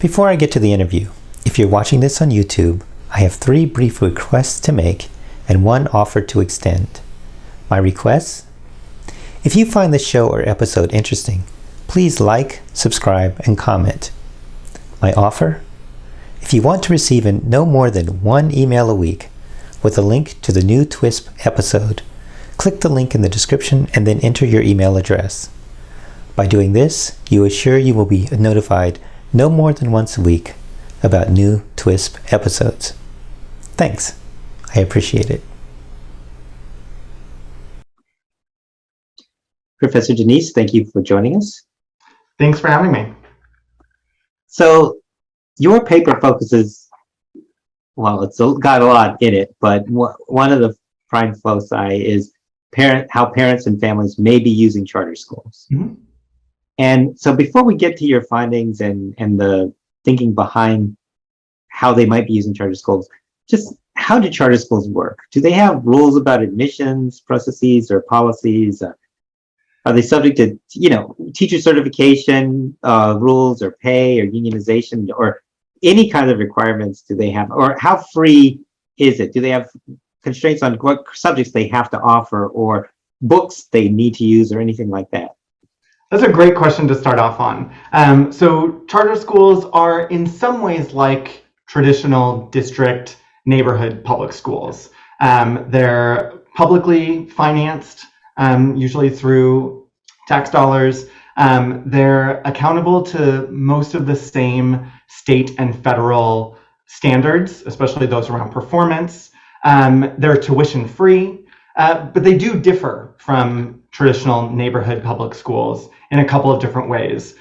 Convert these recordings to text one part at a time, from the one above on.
Before I get to the interview, if you're watching this on YouTube, I have 3 brief requests to make and 1 offer to extend. My requests? If you find the show or episode interesting, please like, subscribe, and comment. My offer? If you want to receive no more than 1 email a week with a link to the new TWiSP episode, click the link in the description and then enter your email address. By doing this, you assure you will be notified no more than once a week about new TWiSP episodes. Thanks. I appreciate it. Professor Denice, thank you for joining us. Thanks for having me. So your paper focuses, well, it's got a lot in it, but one of the prime foci is how parents and families may be using charter schools. Mm-hmm. And so before we get to your findings and the thinking behind how they might be using charter schools, just how do charter schools work? Do they have rules about admissions processes or policies? Are they subject to, teacher certification rules or pay or unionization or any kind of requirements do they have? Or how free is it? Do they have constraints on what subjects they have to offer or books they need to use or anything like that? That's a great question to start off on. So charter schools are in some ways like traditional district neighborhood public schools. They're publicly financed, usually through tax dollars. They're accountable to most of the same state and federal standards, especially those around performance. They're tuition free, but they do differ from traditional neighborhood public schools in a couple of different ways.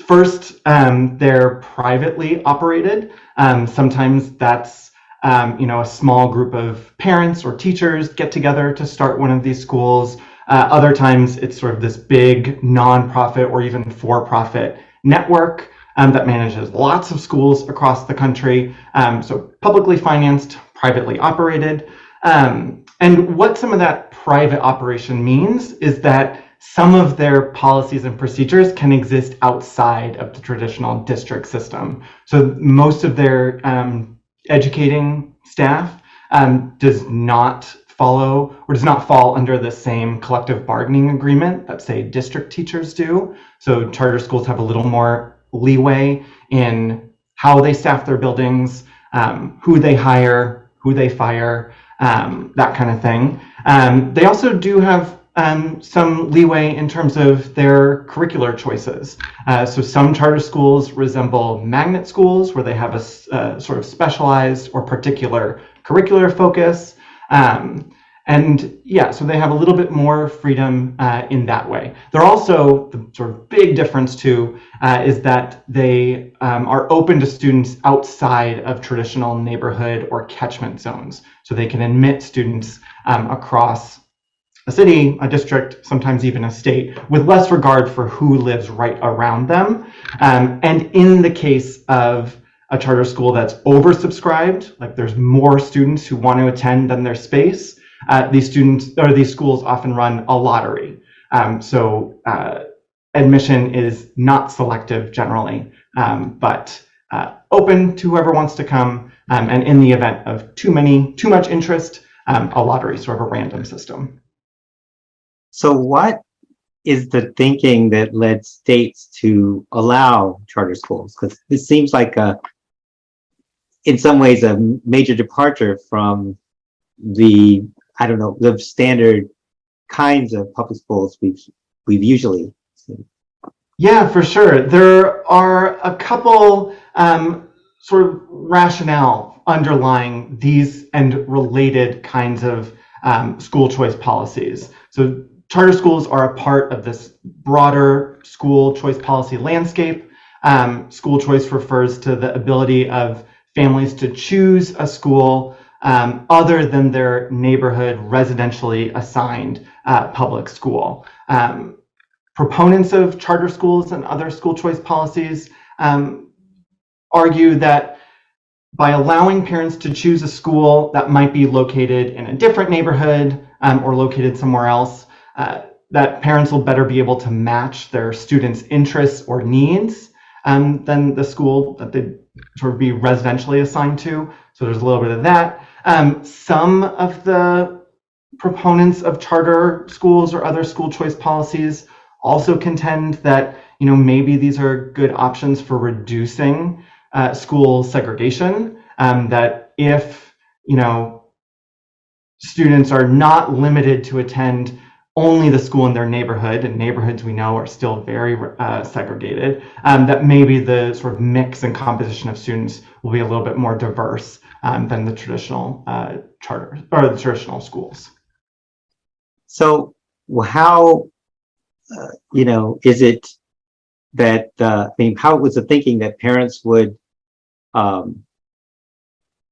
First, they're privately operated. Sometimes that's a small group of parents or teachers get together to start one of these schools. Other times it's sort of this big nonprofit or even for-profit network that manages lots of schools across the country. So publicly financed, privately operated. And what some of that private operation means is that some of their policies and procedures can exist outside of the traditional district system. So most of their educating staff does not follow or does not fall under the same collective bargaining agreement that, say, district teachers do. So charter schools have a little more leeway in how they staff their buildings, who they hire, who they fire, that kind of thing. They also do have some leeway in terms of their curricular choices. So some charter schools resemble magnet schools where they have a sort of specialized or particular curricular focus. So they have a little bit more freedom in that way. They're also, the sort of big difference too, is that they are open to students outside of traditional neighborhood or catchment zones. So they can admit students across a city, a district, sometimes even a state, with less regard for who lives right around them. And in the case of a charter school that's oversubscribed, like there's more students who want to attend than their space, these schools often run a lottery. So admission is not selective generally, but open to whoever wants to come. And in the event of too much interest, a lottery, sort of a random system. So what is the thinking that led states to allow charter schools? Because this seems like in some ways a major departure from the standard kinds of public schools we've usually seen. Yeah, for sure. There are a couple sort of rationale underlying these and related kinds of school choice policies. So charter schools are a part of this broader school choice policy landscape. School choice refers to the ability of families to choose a school other than their neighborhood residentially assigned public school. Proponents of charter schools and other school choice policies argue that by allowing parents to choose a school that might be located in a different neighborhood or located somewhere else, that parents will better be able to match their students' interests or needs than the school that they'd sort of be residentially assigned to. So there's a little bit of that. Some of the proponents of charter schools or other school choice policies also contend that maybe these are good options for reducing school segregation. That if students are not limited to attend only the school in their neighborhood, and neighborhoods we know are still very segregated, that maybe the sort of mix and composition of students will be a little bit more diverse than the traditional charter or the traditional schools. So how, is it that, how was the thinking that parents would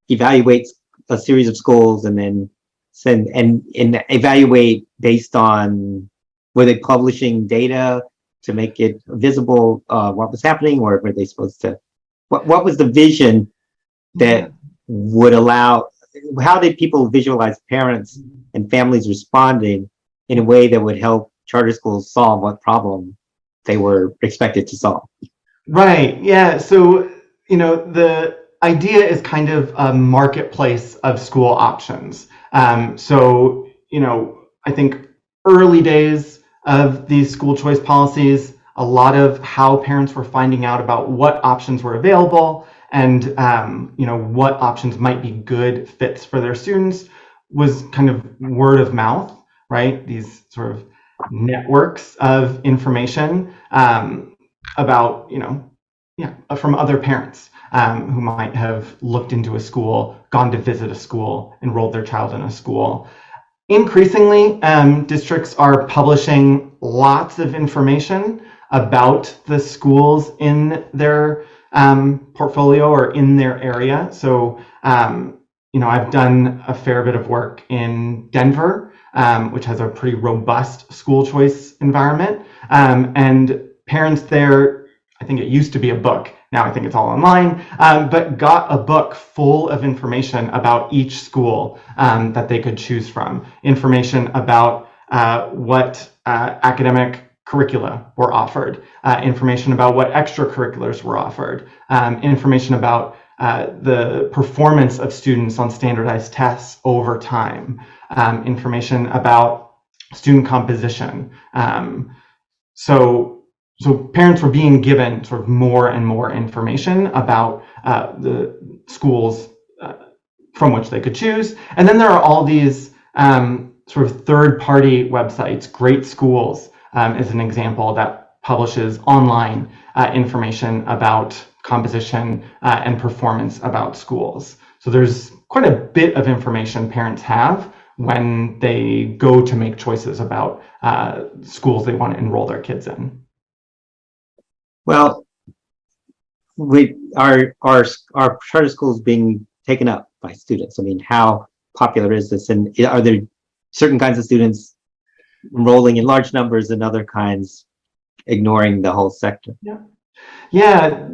evaluate a series of schools and then send and evaluate based on, were they publishing data to make it visible what was happening, or were they supposed to, what was the vision that would allow, how did people visualize parents and families responding in a way that would help charter schools solve what problem they were expected to solve? Right, yeah, so the idea is kind of a marketplace of school options. So I think early days of these school choice policies, a lot of how parents were finding out about what options were available and what options might be good fits for their students was kind of word of mouth, right? These sort of networks of information about from other parents who might have looked into a school, gone to visit a school, enrolled their child in a school. Increasingly, districts are publishing lots of information about the schools in their portfolio or in their area. So, I've done a fair bit of work in Denver, which has a pretty robust school choice environment. And parents there, I think it used to be a book. Now I think it's all online, but got a book full of information about each school that they could choose from. Information about what academic curricula were offered, information about what extracurriculars were offered, information about the performance of students on standardized tests over time, information about student composition. So parents were being given sort of more and more information about the schools from which they could choose. And then there are all these sort of third-party websites. Great Schools is an example that publishes online information about composition and performance about schools. So there's quite a bit of information parents have when they go to make choices about schools they want to enroll their kids in. Well, our charter schools being taken up by students. I mean, how popular is this? And are there certain kinds of students enrolling in large numbers and other kinds ignoring the whole sector? Yeah,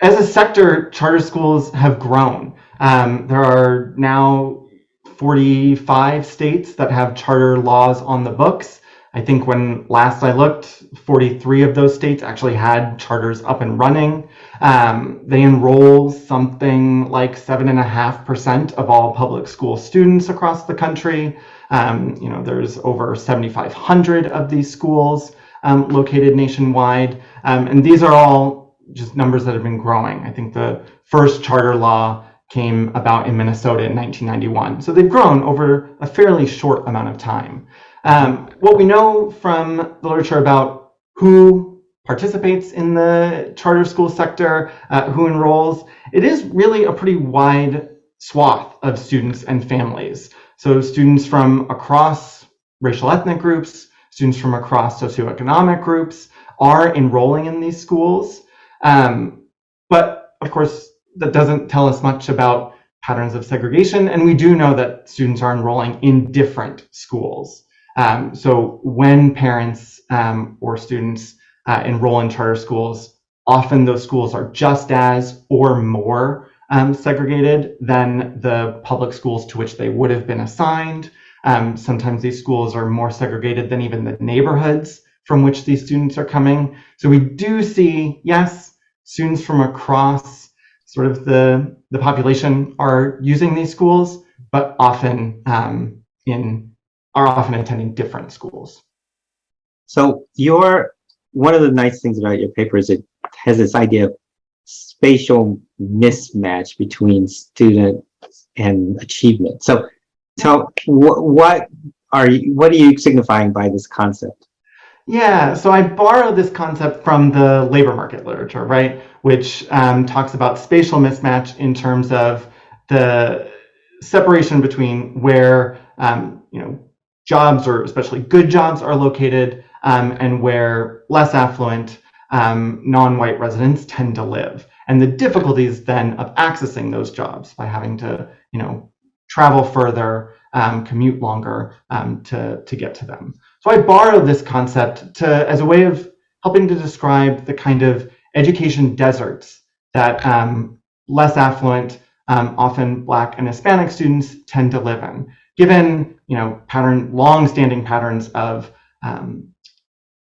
as a sector, charter schools have grown. There are now 45 states that have charter laws on the books. I think when last I looked, 43 of those states actually had charters up and running. They enroll something like 7.5% of all public school students across the country. There's over 7,500 of these schools located nationwide. And these are all just numbers that have been growing. I think the first charter law came about in Minnesota in 1991. So they've grown over a fairly short amount of time. What we know from the literature about who participates in the charter school sector, who enrolls, it is really a pretty wide swath of students and families. So students from across racial ethnic groups, students from across socioeconomic groups are enrolling in these schools. But of course, that doesn't tell us much about patterns of segregation. And we do know that students are enrolling in different schools. So when parents or students enroll in charter schools, often those schools are just as or more segregated than the public schools to which they would have been assigned. Sometimes these schools are more segregated than even the neighborhoods from which these students are coming. So we do see, yes, students from across sort of the population are using these schools, but often are often attending different schools. So one of the nice things about your paper is it has this idea of spatial mismatch between student and achievement. So what are you signifying by this concept? Yeah, so I borrowed this concept from the labor market literature, right, which talks about spatial mismatch in terms of the separation between where jobs, or especially good jobs, are located, and where less affluent non-white residents tend to live, and the difficulties then of accessing those jobs by having to travel further, commute longer to get to them. So I borrowed this concept as a way of helping to describe the kind of education deserts that less affluent, often Black and Hispanic students tend to live in, given long-standing patterns of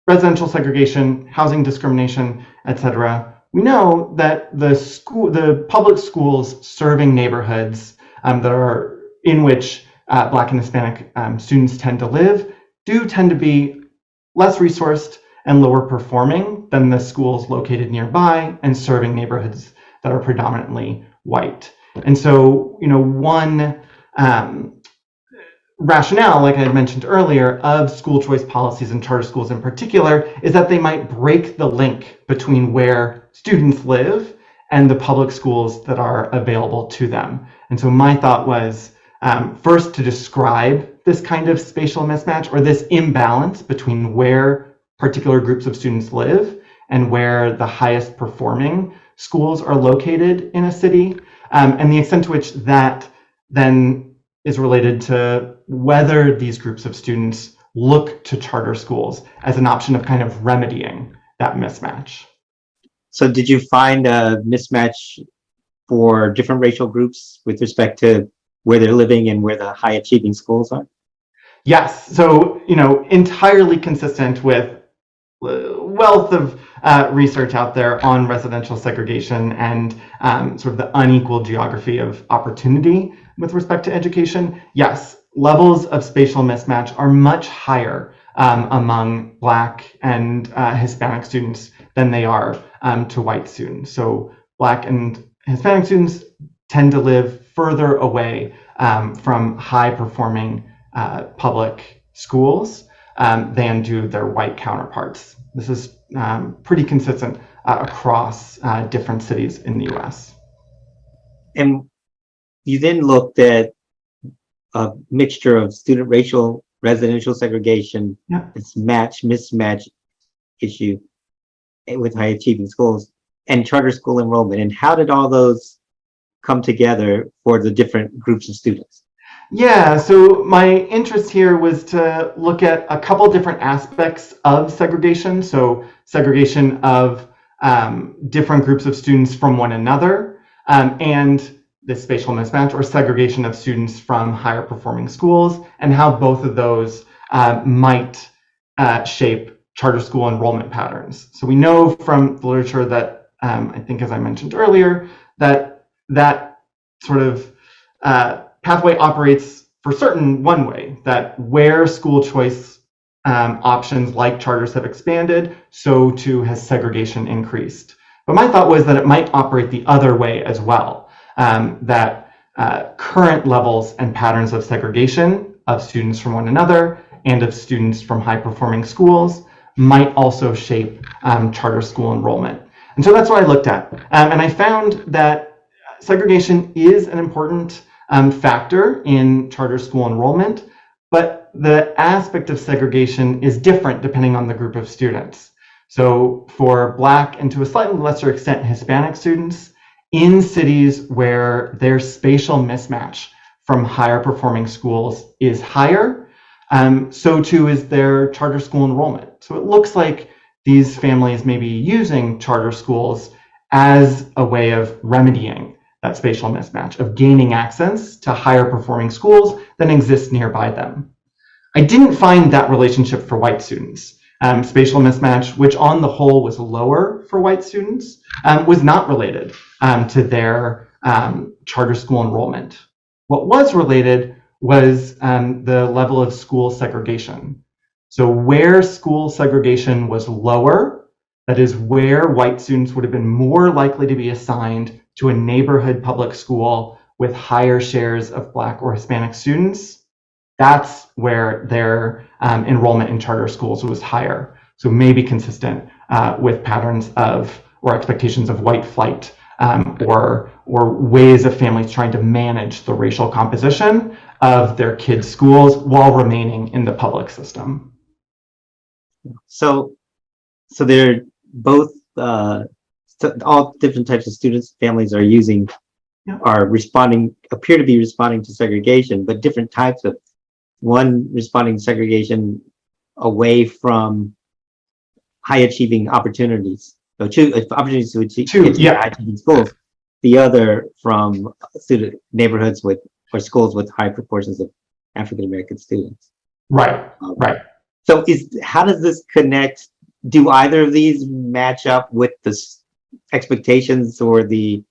residential segregation, housing discrimination, etc. We know that the public schools serving neighborhoods that are in which Black and Hispanic students tend to live do tend to be less resourced and lower performing than the schools located nearby and serving neighborhoods that are predominantly white. And so, one rationale, like I had mentioned earlier, of school choice policies and charter schools in particular is that they might break the link between where students live and the public schools that are available to them. And so my thought was first to describe this kind of spatial mismatch, or this imbalance between where particular groups of students live and where the highest performing schools are located in a city, and the extent to which that then is related to whether these groups of students look to charter schools as an option of kind of remedying that mismatch. So did you find a mismatch for different racial groups with respect to where they're living and where the high achieving schools are? Yes, so entirely consistent with wealth of research out there on residential segregation and sort of the unequal geography of opportunity with respect to education. Yes, levels of spatial mismatch are much higher among Black and Hispanic students than they are to white students. So Black and Hispanic students tend to live further away from high-performing public schools than do their white counterparts. This is pretty consistent across different cities in the US. And you then looked at a mixture of student racial, residential segregation, this mismatch issue with high achieving schools, and charter school enrollment. And how did all those come together for the different groups of students? Yeah, so my interest here was to look at a couple different aspects of segregation. So segregation of different groups of students from one another, and the spatial mismatch, or segregation of students from higher performing schools, and how both of those might shape charter school enrollment patterns. So we know from the literature that, I think as I mentioned earlier, that sort of pathway operates for certain one way, that where school choice options like charters have expanded, so too has segregation increased. But my thought was that it might operate the other way as well, that current levels and patterns of segregation of students from one another and of students from high-performing schools might also shape charter school enrollment. And so that's what I looked at. And I found that segregation is an important factor in charter school enrollment, but the aspect of segregation is different depending on the group of students. So for Black and to a slightly lesser extent Hispanic students, in cities where their spatial mismatch from higher performing schools is higher, so too is their charter school enrollment. So it looks like these families may be using charter schools as a way of remedying that spatial mismatch, of gaining access to higher performing schools that exist nearby them. I didn't find that relationship for white students. Spatial mismatch, which on the whole was lower for white students, was not related to their charter school enrollment. What was related was the level of school segregation. So where school segregation was lower, that is where white students would have been more likely to be assigned to a neighborhood public school with higher shares of Black or Hispanic students, that's where their enrollment in charter schools was higher. So maybe consistent with patterns of or expectations of white flight or ways of families trying to manage the racial composition of their kids' schools while remaining in the public system. So they're both all different types of students, families are using, appear to be responding to segregation, but different types of. One responding to segregation away from high achieving opportunities, so opportunities to achieve high achieving schools. The other from neighborhoods with or schools with high proportions of African American students. Right. So how does this connect? Do either of these match up with the expectations or the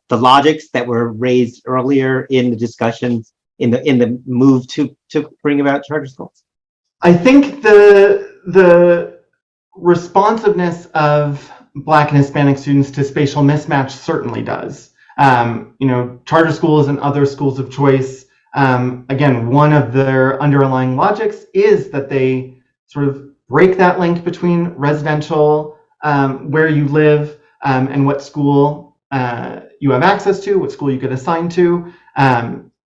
logics that were raised earlier in the discussions in the move to bring about charter schools? I think the responsiveness of Black and Hispanic students to spatial mismatch certainly does. Charter schools and other schools of choice, again, one of their underlying logics is that they sort of break that link between residential, where you live, and what school you have access to, what school you get assigned to,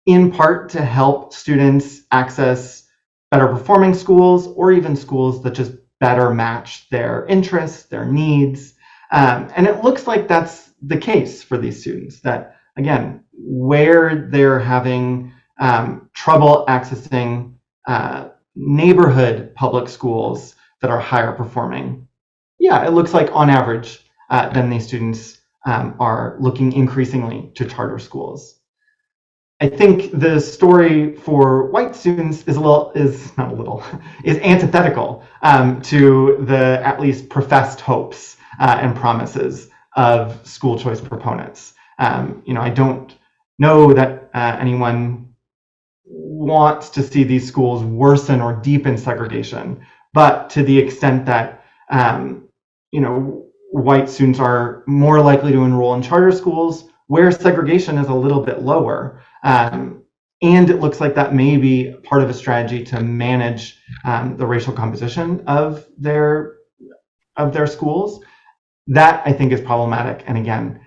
in part to help students access better performing schools or even schools that just better match their interests, their needs. And it looks like that's the case for these students, that, again, where they're having trouble accessing neighborhood public schools that are higher performing, it looks like on average, then these students are looking increasingly to charter schools. I think the story for white students is antithetical to the at least professed hopes and promises of school choice proponents. I don't know that anyone wants to see these schools worsen or deepen segregation, but to the extent that white students are more likely to enroll in charter schools where segregation is a little bit lower. And it looks like that may be part of a strategy to manage the racial composition of their schools. That, I think, is problematic, and again,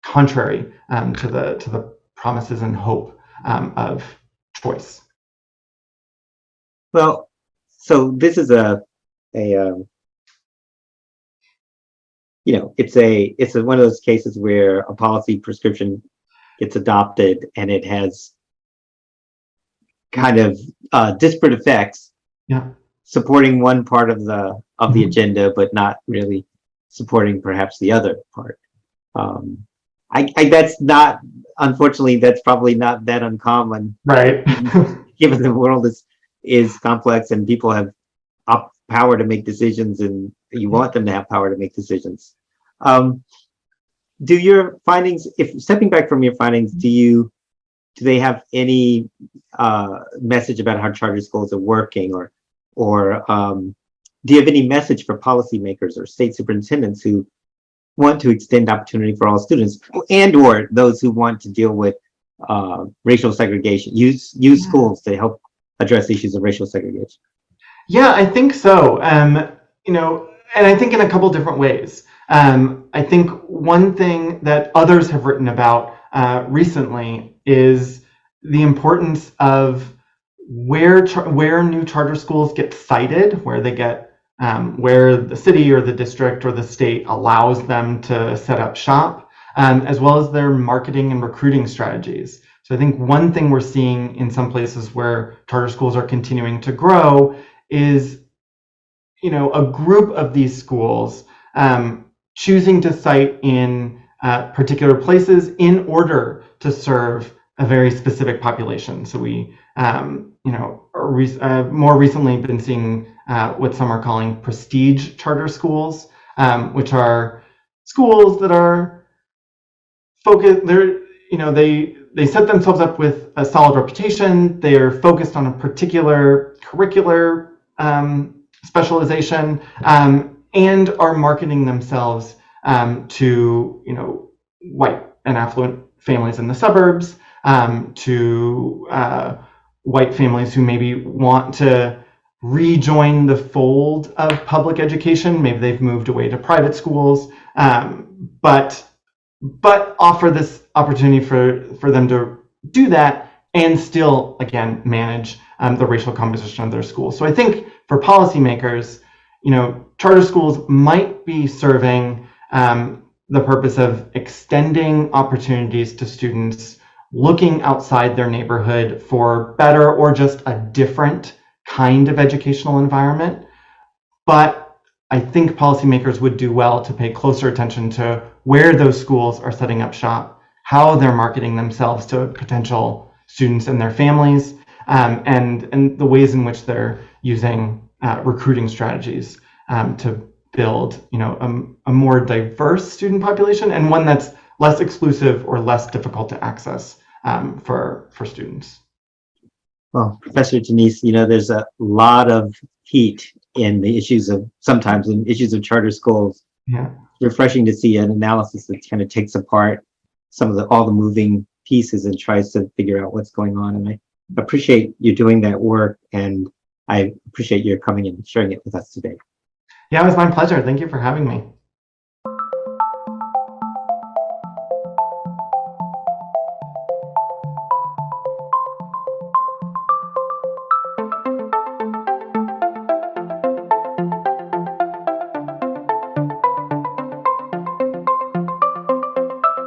contrary to the promises and hope of choice. Well, so this is it's one of those cases where a policy prescription gets adopted and it has kind of disparate effects, supporting one part of the agenda, but not really supporting perhaps the other part. Unfortunately, that's probably not that uncommon, right? Given the world is complex and people have power to make decisions, and you want them to have power to make decisions. Do your findings, if stepping back from your findings, do they have any message about how charter schools are working, or do you have any message for policymakers or state superintendents who want to extend opportunity for all students, and or those who want to deal with racial segregation, use schools to help address issues of racial segregation? Yeah, I think so. And I think in a couple different ways. I think one thing that others have written about recently is the importance of where new charter schools get sited, where they get where the city or the district or the state allows them to set up shop, as well as their marketing and recruiting strategies. So I think one thing we're seeing in some places where charter schools are continuing to grow is, a group of these schools choosing to site in particular places in order to serve a very specific population. So we, more recently been seeing what some are calling prestige charter schools, which are schools that are focused. They set themselves up with a solid reputation. They are focused on a particular curricular specialization, and are marketing themselves to white and affluent families in the suburbs, to white families who maybe want to rejoin the fold of public education. Maybe they've moved away to private schools, but offer this opportunity for them to do that and still, again, manage the racial composition of their schools. So I think for policymakers, charter schools might be serving the purpose of extending opportunities to students looking outside their neighborhood for better or just a different kind of educational environment. But I think policymakers would do well to pay closer attention to where those schools are setting up shop, how they're marketing themselves to potential students and their families, and the ways in which they're using recruiting strategies to build a more diverse student population, and one that's less exclusive or less difficult to access for students. Well, Professor Denice, there's a lot of heat in the issues of charter schools. Yeah. It's refreshing to see an analysis that kind of takes apart all the moving pieces and tries to figure out what's going on. And I appreciate you doing that work, and I appreciate your coming and sharing it with us today. Yeah, it was my pleasure. Thank you for having me.